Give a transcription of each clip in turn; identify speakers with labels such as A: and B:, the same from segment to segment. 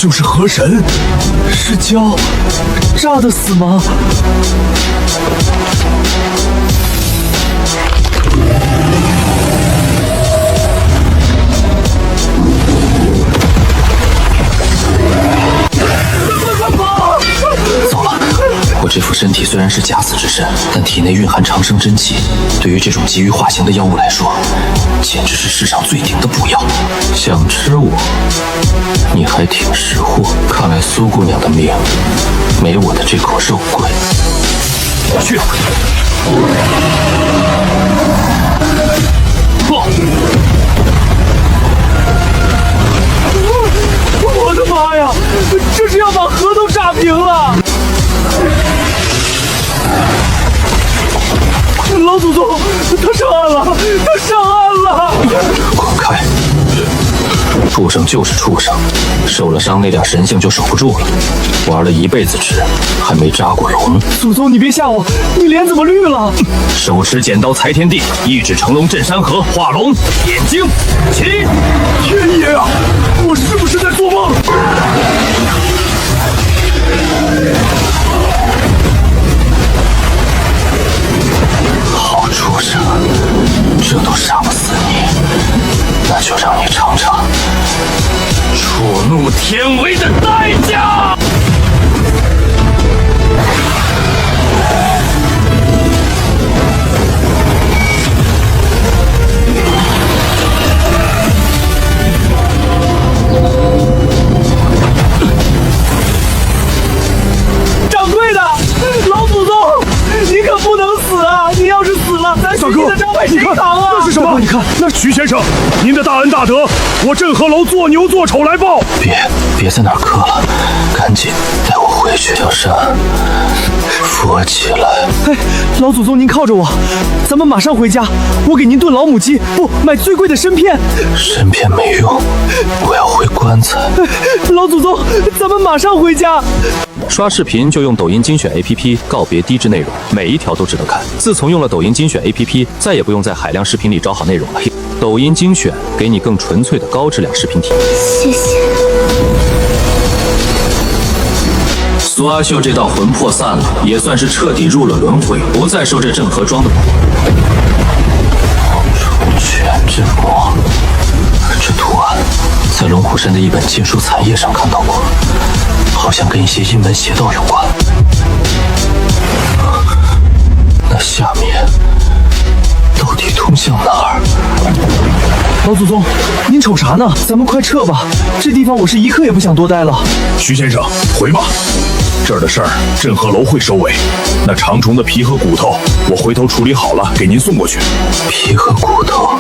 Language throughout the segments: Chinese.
A: 就是河神，是胶炸的死吗？
B: 糟了，我这副身体虽然是假死之身，但体内蕴含长生真气，对于这种急于化形的妖物来说，简直是世上最顶的补药。想吃我，你还挺识货。看来苏姑娘的命没我的这口肉贵。去！
A: 我的妈呀，这是要把河都炸平了！老祖宗，他上岸了，他上岸了！
B: 滚开！畜生就是畜生，受了伤那点神性就守不住了。玩了一辈子纸，还没扎过龙。
A: 祖宗，你别吓我，你脸怎么绿了？
B: 手持剪刀裁天地，一指成龙镇山河，化龙眼睛起！
A: 天爷啊，我是不是在做梦？
B: 好畜生，这都杀不死你，那就让你尝尝触怒天威的代价！
A: 掌柜的，老祖宗，你可不能死啊！你要是死了，咱徐记的招牌谁扛啊？
C: 那是什么？你看，那是徐先生，您的大恩大德，我镇河楼做牛做丑来报。
B: 别在那儿磕了，赶紧带我回去。小山，扶起来。
A: 哎，老祖宗您靠着我，咱们马上回家。我给您炖老母鸡，不，买最贵的参片。
B: 参片没用，我要回棺材。
A: 老祖宗，咱们马上回家。
B: 刷视频就用抖音精选 APP， 告别低质内容，每一条都值得看。自从用了抖音精选 APP， 再也不用在海量视频里找好内容了。抖音精选给你更纯粹的高质量视频体验。
D: 谢谢。
B: 苏阿秀这道魂魄散了，也算是彻底入了轮回，不再受这镇河庄的苦。出拳之魔，这图案在龙虎山的一本禁书残页上看到过，好像跟一些阴门邪道有关。那下面到底通向哪儿？
A: 老祖宗，您瞅啥呢？咱们快撤吧，这地方我是一刻也不想多待了。
C: 徐先生，回吧，这儿的事儿镇河楼会收尾。那长虫的皮和骨头，我回头处理好了，给您送过去。
B: 皮和骨头，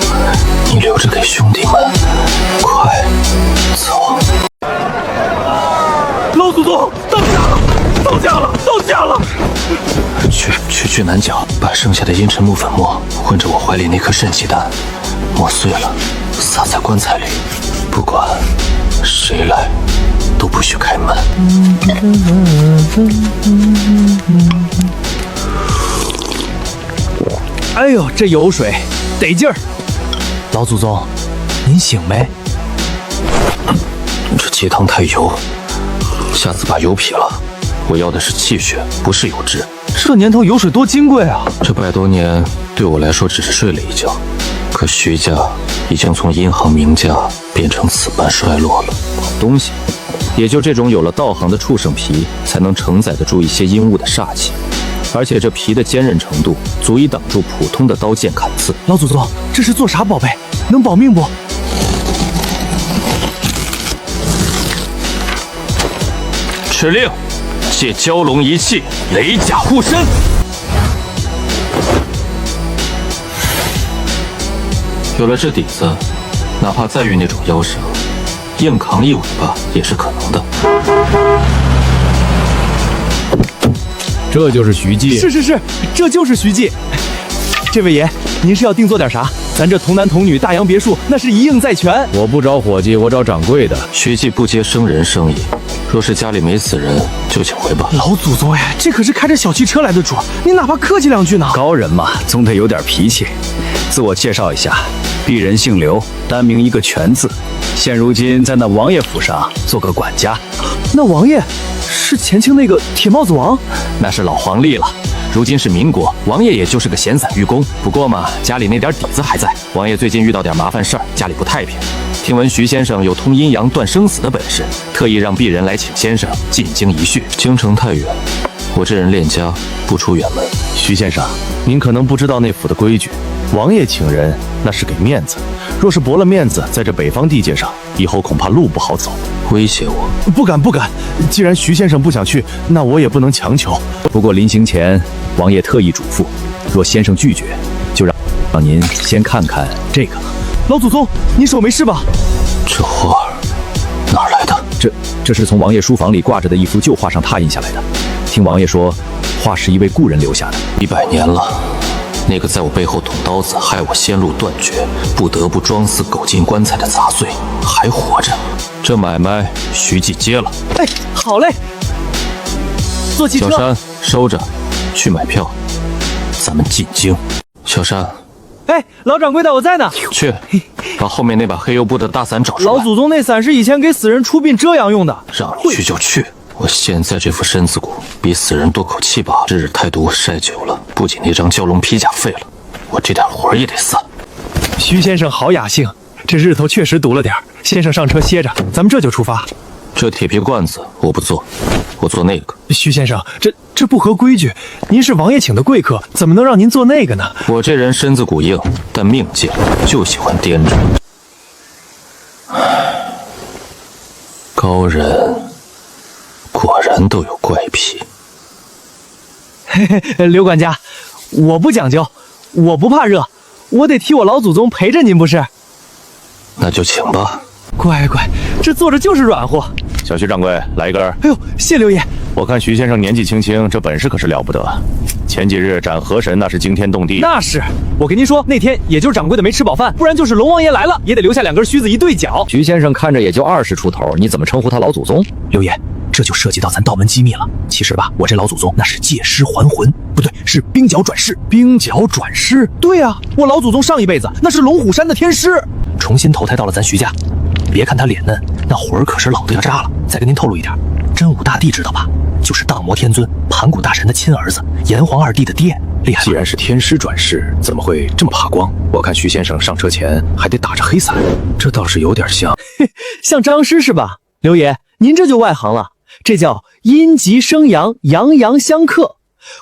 B: 你留着给兄弟们。快走！
A: 老祖宗，到家了，到家了，到家了！
B: 去南角，把剩下的阴沉木粉末混着我怀里那颗肾气丹，磨碎了，撒在棺材里，不管谁来都不许开门。
A: 哎呦，这油水得劲儿！老祖宗，您醒没？
B: 这鸡汤太油，下次把油撇了。我要的是气血，不是油脂。
A: 这年头油水多金贵啊！
B: 这100多年对我来说只是睡了一觉，可徐家已经从银行名家变成此般衰落了。东西，也就这种有了道行的畜生皮，才能承载得住一些阴物的煞气，而且这皮的坚韧程度足以挡住普通的刀剑砍刺。
A: 老祖宗，这是做啥宝贝？能保命不？
B: 敕令，借蛟龙一气，雷甲护身。有了这底子，哪怕再遇那种妖蛇，硬扛一尾巴也是可能的。
C: 这就是徐记。
A: 是，这就是徐记。这位爷，您是要定做点啥？咱这童男童女大洋别墅，那是一应在全。
C: 我不找伙计，我找掌柜的。
B: 徐记不接生人生意，若是家里没死人，就请回吧。
A: 老祖宗呀，这可是开着小汽车来的主，您哪怕客气两句呢？
C: 高人嘛，总得有点脾气。自我介绍一下，
D: 鄙人姓刘，单名一个全字，现如今在那王爷府上做个管家。
A: 那王爷是前清那个铁帽子王？
B: 那是老黄历了。如今是民国，王爷也就是个闲散御工。不过嘛，家里那点底子还在。王爷最近遇到点麻烦事儿，家里不太平。听闻徐先生有通阴阳、断生死的本事，特意让鄙人来请先生进京一叙。京城太远，我这人恋家不出远门。
C: 徐先生，您可能不知道那府的规矩，王爷请人那是给面子，若是驳了面子，在这北方地界上，以后恐怕路不好走。
B: 威胁我？
C: 不敢不敢，既然徐先生不想去，那我也不能强求。
D: 不过临行前，王爷特意嘱咐，若先生拒绝，就让您先看看这个。
A: 老祖宗，您手没事吧？
B: 这画哪儿来的？
D: 这是从王爷书房里挂着的一幅旧画上拓印下来的。听王爷说，画是一位故人留下的
B: ，100年了。那个在我背后捅刀子，害我先路断绝，不得不装死狗进棺材的杂碎还活着。这买卖徐记接了。
A: 哎，好嘞。坐汽车。
B: 小山收着，去买票，咱们进京。小山，
A: 哎，老掌柜的，我在呢。
B: 去，把后面那把黑油布的大伞找出来。
A: 老祖宗那伞是以前给死人出殡遮阳用的。
B: 让你去就去。我现在这副身子骨比死人多口气吧。日日太毒晒久了，不仅那张蛟龙披甲废了，我这点活也得散。
A: 徐先生好雅兴，这日头确实毒了点。先生上车歇着，咱们这就出发。
B: 这铁皮罐子我不做，我做那个。
A: 徐先生，这不合规矩。您是王爷请的贵客，怎么能让您做那个呢？
B: 我这人身子骨硬，但命贱，就喜欢颠着。高人果然都有怪癖。
A: 嘿嘿，刘管家，我不讲究，我不怕热，我得替我老祖宗陪着您不是？
B: 那就请吧。
A: 乖乖，这坐着就是软和。
C: 小徐掌柜，来一根。
A: 哎呦，谢刘爷。
C: 我看徐先生年纪轻轻，这本事可是了不得。前几日斩河神那是惊天动地。
A: 那是，我跟您说，那天也就是掌柜的没吃饱饭，不然就是龙王爷来了，也得留下2根须子一对角。
D: 徐先生看着也就20出头，你怎么称呼他老祖宗？
A: 刘爷，这就涉及到咱道门机密了。其实吧，我这老祖宗那是借尸还魂，不对，是冰角转世。冰角转世？对啊，我老祖宗上一辈子那是龙虎山的天师，重新投胎到了咱徐家。别看他脸嫩，那魂儿可是老的要炸了。再跟您透露一点，真武大帝知道吧？就是荡魔天尊盘古大神的亲儿子，炎黄2帝的爹，厉害。
C: 既然是天师转世，怎么会这么怕光？我看徐先生上车前还得打着黑伞，这倒是有点像。
A: 像张师是吧？刘爷，您这就外行了，这叫阴极生阳，阳阳相克。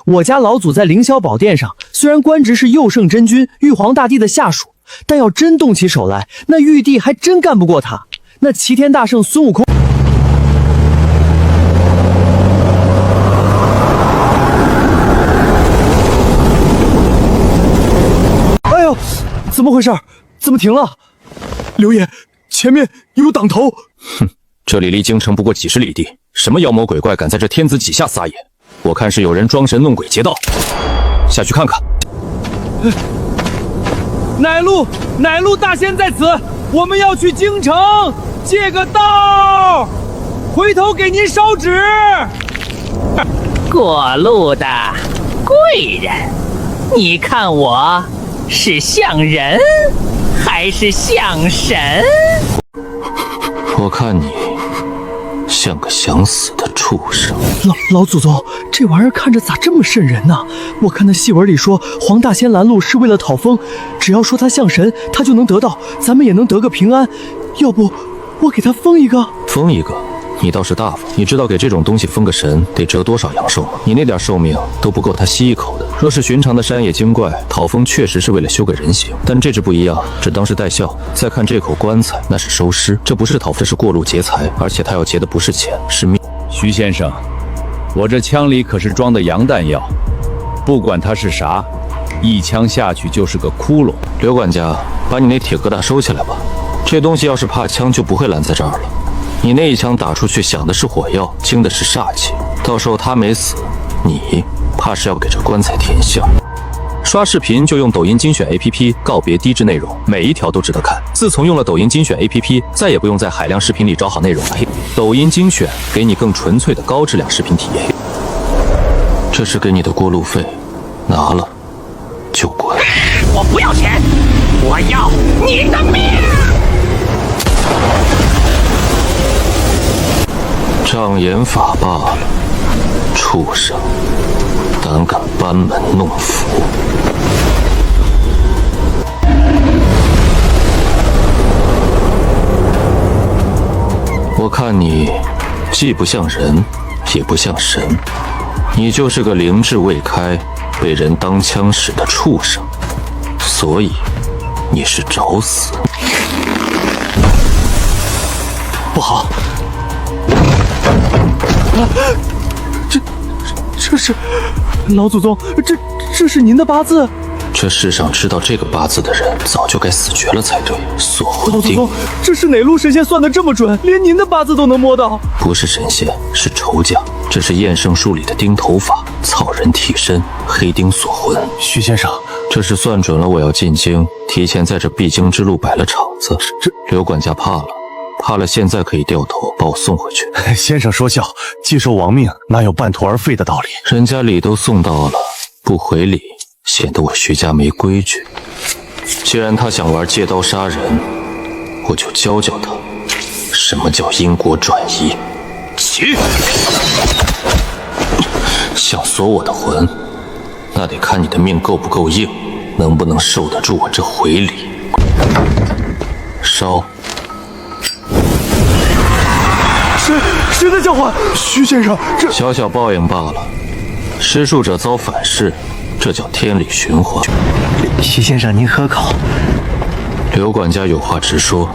A: 我家老祖在凌霄宝殿上，虽然官职是佑圣真君玉皇大帝的下属，但要真动起手来，那玉帝还真干不过他。那齐天大圣孙悟空，哎呦，怎么回事？怎么停了？刘爷，前面有挡头。
B: 哼，这里离京城不过几十里地，什么妖魔鬼怪敢在这天子脚下撒野？我看是有人装神弄鬼劫道，下去看看。
A: 乃路大仙在此，我们要去京城，借个道，回头给您烧纸。
E: 过路的贵人，你看我是像人还是像神？
B: 我看你像个想死的畜生。
A: 老祖宗，这玩意儿看着咋这么瘆人呢？我看那戏文里说，黄大仙拦路是为了讨封，只要说他像神，他就能得到，咱们也能得个平安。要不我给他封一个？
B: 封一个？你倒是大方。你知道给这种东西封个神得折多少阳寿吗？你那点寿命都不够他吸一口的。若是寻常的山野精怪，讨封确实是为了修改人形，但这只不一样，只当是带孝。再看这口棺材，那是收尸，这不是讨封，这是过路劫财，而且他要劫的不是钱，是命。
D: 徐先生，我这枪里可是装的洋弹药，不管它是啥，一枪下去就是个窟窿。
B: 刘管家，把你那铁疙瘩收起来吧。这东西要是怕枪，就不会拦在这儿了。你那一枪打出去，想的是火药，惊的是煞气。到时候他没死，你怕是要给这棺材添馅。刷视频就用抖音精选 APP， 告别低质内容，每一条都值得看。自从用了抖音精选 APP， 再也不用在海量视频里找好内容了。抖音精选给你更纯粹的高质量视频体验。这是给你的过路费，拿了就滚。
E: 我不要钱。我要你的命！
B: 障眼法罢了，畜生，胆敢班门弄斧！我看你既不像人，也不像神，你就是个灵智未开、被人当枪使的畜生，所以你是找死。
A: 不好！这是老祖宗，这是您的八字。
B: 这世上知道这个八字的人，早就该死绝了才对。锁魂钉，
A: 老祖宗，这是哪路神仙算得这么准，连您的八字都能摸到？
B: 不是神仙，是仇家。这是验圣术里的钉头法，草人替身，黑钉锁魂。
A: 徐先生，
B: 这是算准了我要进京，提前在这必经之路摆了场子。刘管家怕了，现在可以掉头把我送回去。
C: 先生说笑，既受王命，哪有半途而废的道理？
B: 人家礼都送到了，不回礼，显得我徐家没规矩。既然他想玩借刀杀人，我就教教他什么叫因果转移。起！想锁我的魂，那得看你的命够不够硬，能不能受得住我这回礼。烧！
A: 谁在叫唤？徐先生，这
B: 小小报应罢了。施术者遭反噬，这叫天理循环。
F: 徐先生，您喝口。
B: 刘管家有话直说。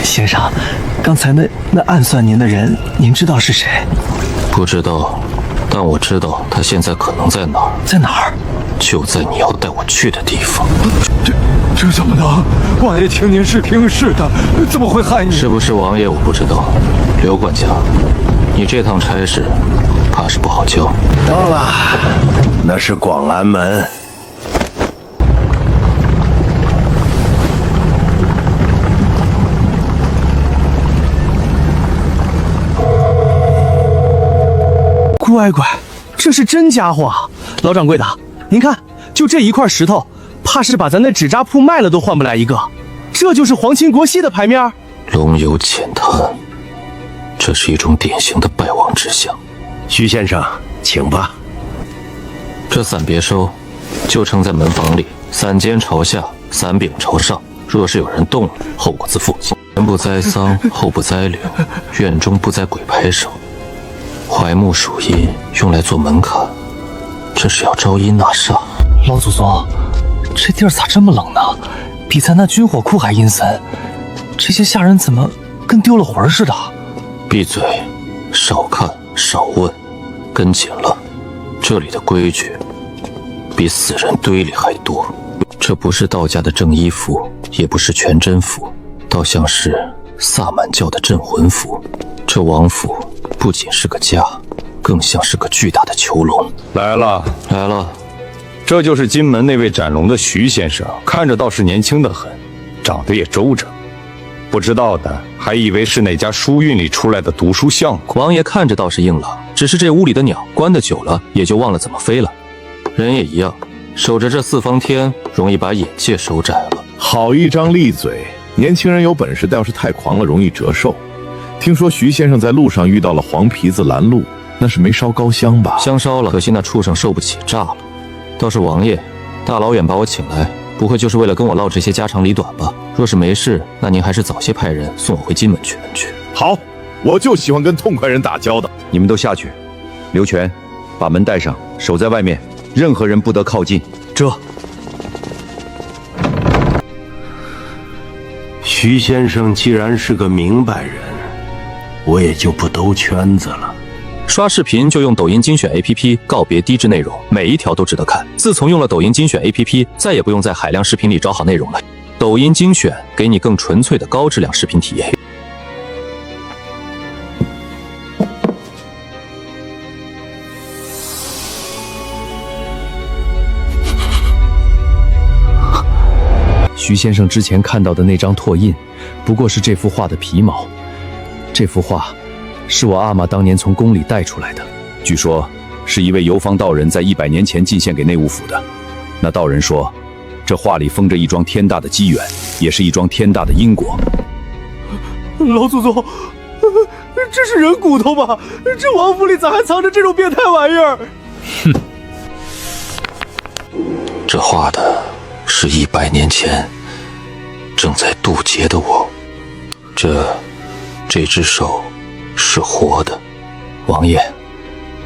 F: 先生，刚才那暗算您的人，您知道是谁？
B: 不知道，但我知道他现在可能在哪儿。
F: 在哪儿？
B: 就在你要带我去的地方。
A: 这怎么能？王爷听您是平事的，怎么会害你？
B: 是不是王爷我不知道。刘管家，你这趟差事怕是不好交。
G: 到了，那是广安门。
A: 乖乖，这是真家伙啊！老掌柜的，您看，就这一块石头，怕是把咱那纸扎铺卖了都换不来一个。这就是皇亲国戚的牌面。
B: 龙游浅滩，这是一种典型的败亡之象。
G: 徐先生，请吧。
B: 这伞别收，就撑在门房里，伞尖朝下，伞柄朝上。若是有人动了，后果自负。前不栽桑，后不栽柳，院中不栽鬼牌手。槐木属阴，用来做门槛，这是要招阴纳煞。
F: 老祖宗，这地儿咋这么冷呢？比咱那军火库还阴森。这些下人怎么跟丢了魂似的？
B: 闭嘴，少看少问，跟紧了。这里的规矩比死人堆里还多。这不是道家的正一符，也不是全真符，倒像是萨满教的镇魂符。这王府不仅是个家，更像是个巨大的囚笼。
D: 来了，
C: 这就是金门那位斩龙的徐先生，看着倒是年轻的很，长得也周正。不知道的还以为是哪家书院里出来的读书相公。
B: 王爷看着倒是硬朗，只是这屋里的鸟关得久了，也就忘了怎么飞了。人也一样，守着这四方天，容易把眼界收窄了。
H: 好一张利嘴！年轻人有本事，但要是太狂了，容易折寿。听说徐先生在路上遇到了黄皮子拦路，那是没烧高香吧？
B: 香烧了，可惜那畜生受不起，炸了。倒是王爷，大老远把我请来，不会就是为了跟我唠这些家长里短吧？若是没事，那您还是早些派人送我回金门去。
H: 好，我就喜欢跟痛快人打交道。
D: 你们都下去。刘全，把门带上，守在外面，任何人不得靠近。
A: 这
G: 徐先生既然是个明白人，我也就不兜圈子了。
B: 刷视频就用抖音精选 APP， 告别低质内容，每一条都值得看。自从用了抖音精选 APP， 再也不用在海量视频里找好内容了。抖音精选给你更纯粹的高质量视频体验。
D: 徐先生之前看到的那张拓印，不过是这幅画的皮毛。这幅画是我阿玛当年从宫里带出来的，据说是一位游方道人在100年前进献给内务府的。那道人说，这画里封着一桩天大的机缘，也是一桩天大的因果。
F: 老祖宗，这是人骨头吧？这王府里咋还藏着这种变态玩意儿？
D: 哼，
B: 这画的是100年前正在渡劫的我，这只手是活的。王爷，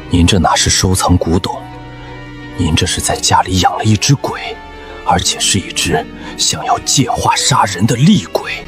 B: 您这哪是收藏古董，您这是在家里养了一只鬼，而且是一只想要借画杀人的厉鬼。